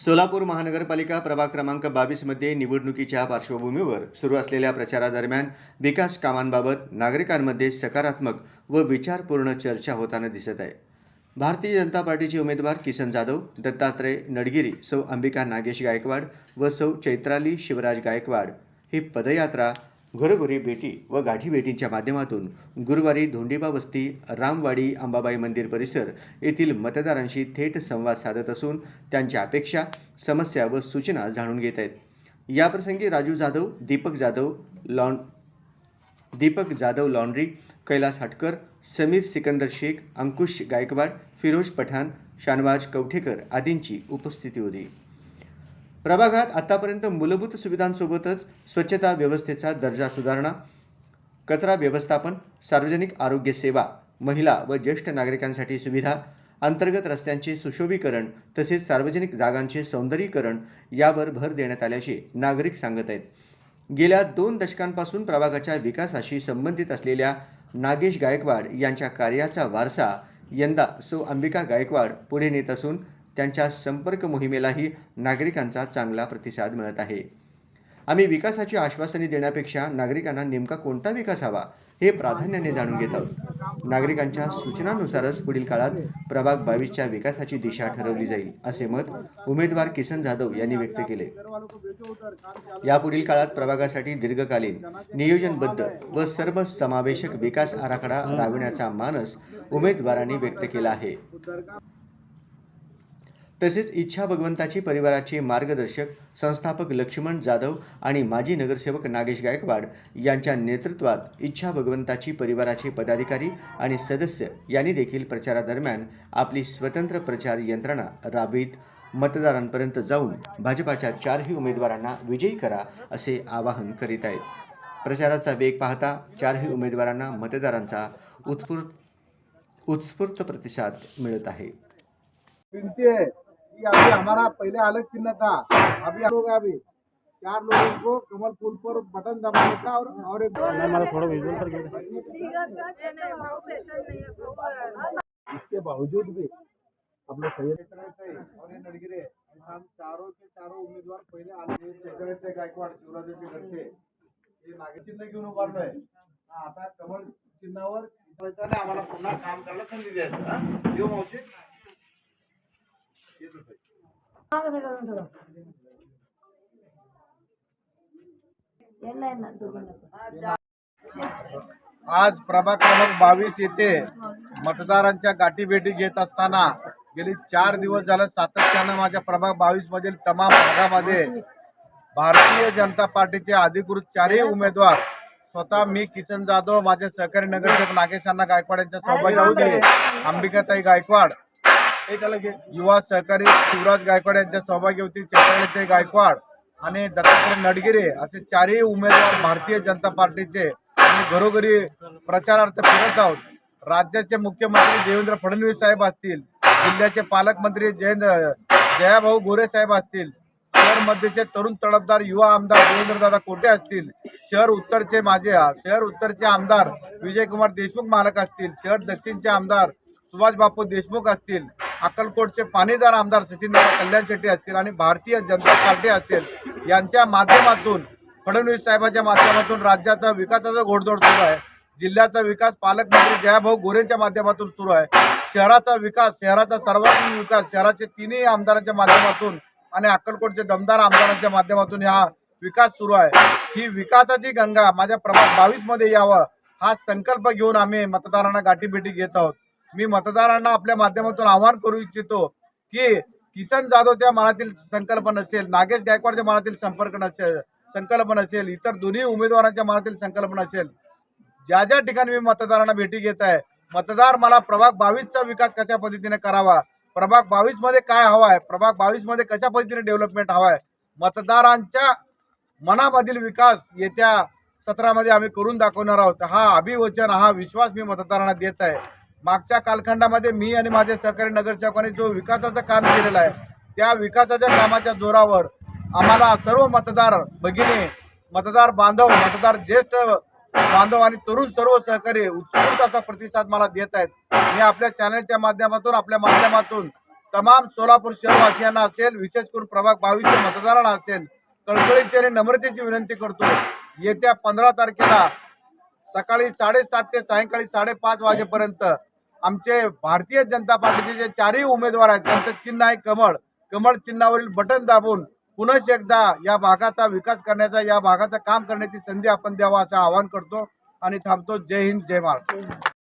सोलापूर महानगरपालिका प्रभाग क्रमांक 22 मध्ये निवडणुकीच्या पार्श्वभूमीवर सुरू असलेल्या प्रचारादरम्यान विकास कामांबाबत नागरिकांमध्ये सकारात्मक व विचारपूर्ण चर्चा होताना दिसत आहे। भारतीय जनता पार्टीचे उमेदवार किसन जाधव, दत्तात्रय नडगिरी, सौ अंबिका नागेश गायकवाड व सौ चैत्राली शिवराज गायकवाड ही पदयात्रा घरोघरी भेटी व गाठीभेटींच्या माध्यमातून गुरुवारी धोंडीबा वस्ती, रामवाडी, अंबाबाई मंदिर परिसर येथील मतदारांशी थेट संवाद साधत असून त्यांच्या अपेक्षा, समस्या व सूचना जाणून घेत आहेत। याप्रसंगी राजू जाधव, दीपक जाधव लॉन्ड्री, कैलास हटकर, समीर सिकंदर शेख, अंकुश गायकवाड, फिरोज पठाण, शानवाज कवठेकर आदींची उपस्थिती होती। प्रभागात आतापर्यंत मूलभूत सुविधांसोबतच स्वच्छता व्यवस्थेचा दर्जा सुधारणा, कचरा व्यवस्थापन, सार्वजनिक आरोग्य सेवा, महिला व ज्येष्ठ नागरिकांसाठी सुविधा, अंतर्गत रस्त्यांचे सुशोभीकरण तसेच सार्वजनिक जागांचे सौंदर्यीकरण यावर भर देण्यात आल्याचे नागरिक सांगत आहेत। गेल्या 2 दशकांपासून प्रभागाच्या विकासाशी संबंधित असलेल्या नागेश गायकवाड यांच्या कार्याचा वारसा यंदा सौ अंबिका गायकवाड पुढे नेत असून त्यांच्या संपर्क मोहिमेलाही नागरिकांचा चांगला प्रतिसाद मिळत आहे। आम्ही विकासाची आश्वासने देण्यापेक्षा नागरिकांना नेमका कोणता विकास हवा हे प्राधान्याने जाणून घेत आहोत। नागरिकांच्या सूचनांनुसारच पुढील काळात प्रभाग 22च्या विकासाची दिशा ठरवली जाईल, असे मत उमेदवार किसन जाधव यांनी व्यक्त केले। यापुढील काळात प्रभागासाठी दीर्घकालीन, नियोजनबद्ध व सर्वसमावेशक विकास आराखडा राबविण्याचा मानस उमेदवारांनी व्यक्त केला आहे। तसेच इच्छा भगवंताची परिवाराचे मार्गदर्शक, संस्थापक लक्ष्मण जाधव आणि माजी नगरसेवक नागेश गायकवाड यांच्या नेतृत्वात इच्छा भगवंताची परिवाराचे पदाधिकारी आणि सदस्य यांनी देखील प्रचारादरम्यान आपली स्वतंत्र प्रचार यंत्रणा राबवित मतदारांपर्यंत जाऊन भाजपाच्या 4ही उमेदवारांना विजयी करा असे आवाहन करीत आहेत। प्रचाराचा वेग पाहता 4ही उमेदवारांना मतदारांचा उत्स्फूर्त प्रतिसाद मिळत आहे। विनती है कि अभी हमारा पहले अलग चिन्ह था, अभी हम लोग 4 लोगों को कमल फूल पर बटन दबाने का और एक थोड़ा विजुअल करके इसके बावजूद भी अपने और ये नडगिरे हम चारों के चारों उम्मीदवार पहले आले चैतन्य गायकवाड शिवराजांचे घरचे हे नागे चिन्ह घेऊन उभारलोय। आता कमल चिन्हावर आम्हाला पुन्हा काम करायला संधी द्यायची। देऊ मावशी आज प्रभाग क्रमांक 22 येथे मतदारांच्या गाठीभेटी घेत असताना गेली 4 दिवस झाले सातत्याने माझ्या प्रभाग 22 मधील तमाम भागामध्ये भारतीय जनता पार्टीचे अधिकृत 4ही उमेदवार स्वतः मी किसन जाधव, माझे सहकारी नगरसेवक नागेशांना गायकवाड यांच्या सहभागी होते, अंबिकाताई गायकवाड, युवा सहकारी शिवराज गायकवाड यांच्या सहभागी होती, चैत्राली गायकवाड आणि दत्तात्रय नडगिरे असे 4ही उमेदवार भारतीय जनता पार्टीचे घरोघरी प्रचारार्थ फिरत आहोत। राज्याचे मुख्यमंत्री देवेंद्र फडणवीस साहेब असतील, जिल्ह्याचे पालकमंत्री जयाभाऊ गोरे साहेब असतील, शहर मध्यचे तरुण तडफदार युवा आमदार देवेंद्रदादा कोटे असतील, शहर उत्तरचे आमदार विजयकुमार देशमुख मालक असतील, शहर दक्षिणचे आमदार सुभाष बापू देशमुख असतील, अक्कलकोटचे पाणीदार आमदार सचिनदादा कल्याण शेट्टी असतील आणि भारतीय जनता पार्टी असेल यांच्या माध्यमातून फडणवीस साहेबांच्या माध्यमातून राज्याचा विकासाचा घोडदौड सुरू आहे। जिल्ह्याचा विकास पालकमंत्री जयाभाऊ गोरेंच्या माध्यमातून सुरू आहे। शहराचा विकास, शहराचा सर्वांगीण विकास शहराचे 3ही आमदारांच्या माध्यमातून आणि अक्कलकोटचे दमदार आमदारांच्या माध्यमातून हा विकास सुरू आहे। ही विकासाची गंगा माझ्या प्रभाग 22 मध्ये यावं हा संकल्प घेऊन आम्ही मतदारांना गाठीभेटी घेत आहोत। मी मतदारांना आपल्या माध्यमातून आवाहन करू इच्छितो की किसन जाधवच्या मनातील संकल्प नसेल, नागेश गायकवाडच्या मनातील संकल्प नसेल, इतर दोन्ही उमेदवारांच्या मनातील संकल्प नसेल, ज्या ज्या ठिकाणी मी मतदारांना भेटी घेत आहे, मतदार मला प्रभाग 22चा विकास कशा पद्धतीने करावा, प्रभाग 22 मध्ये काय हवा आहे, प्रभाग 22 मध्ये कशा पद्धतीने डेव्हलपमेंट हवा आहे, मतदारांच्या मनामधील विकास येत्या सत्रामध्ये आम्ही करून दाखवणार आहोत। हा अभिवचन, हा विश्वास मी मतदारांना देत आहे। मागच्या कालखंडामध्ये मी आणि माझे सहकारी नगरसेवकांनी जो विकासाचं काम केलेलं आहे, त्या विकासाच्या कामाच्या जोरावर आम्हाला सर्व मतदार भगिनी, मतदार बांधव, मतदार ज्येष्ठ बांधव आणि तरुण सर्व सहकारी उत्स्फूर्त असा प्रतिसाद मला देत आहेत। मी आपल्या चॅनलच्या माध्यमातून, आपल्या माध्यमातून तमाम सोलापूर शहरवासियांना असेल, विशेष करून प्रभाग 22 मतदारांना असेल, कळकळीची आणि नम्रतेची विनंती करतो. येत्या 15 तारखेला सकाळी 7:30 ते सायंकाळी 5:30 वाजेपर्यंत आमचे भारतीय जनता पार्टीचे जे चारही उमेदवार आहेत त्यांचं चिन्ह आहे कमळ. कमळ चिन्हावरील बटन दाबून पुनश्च एकदा या भागाचा विकास करण्याचा, या भागाचं काम करण्याची संधी आपण द्यावा असं आवाहन करतो आणि थांबतो. जय हिंद, जय महाराष्ट्र.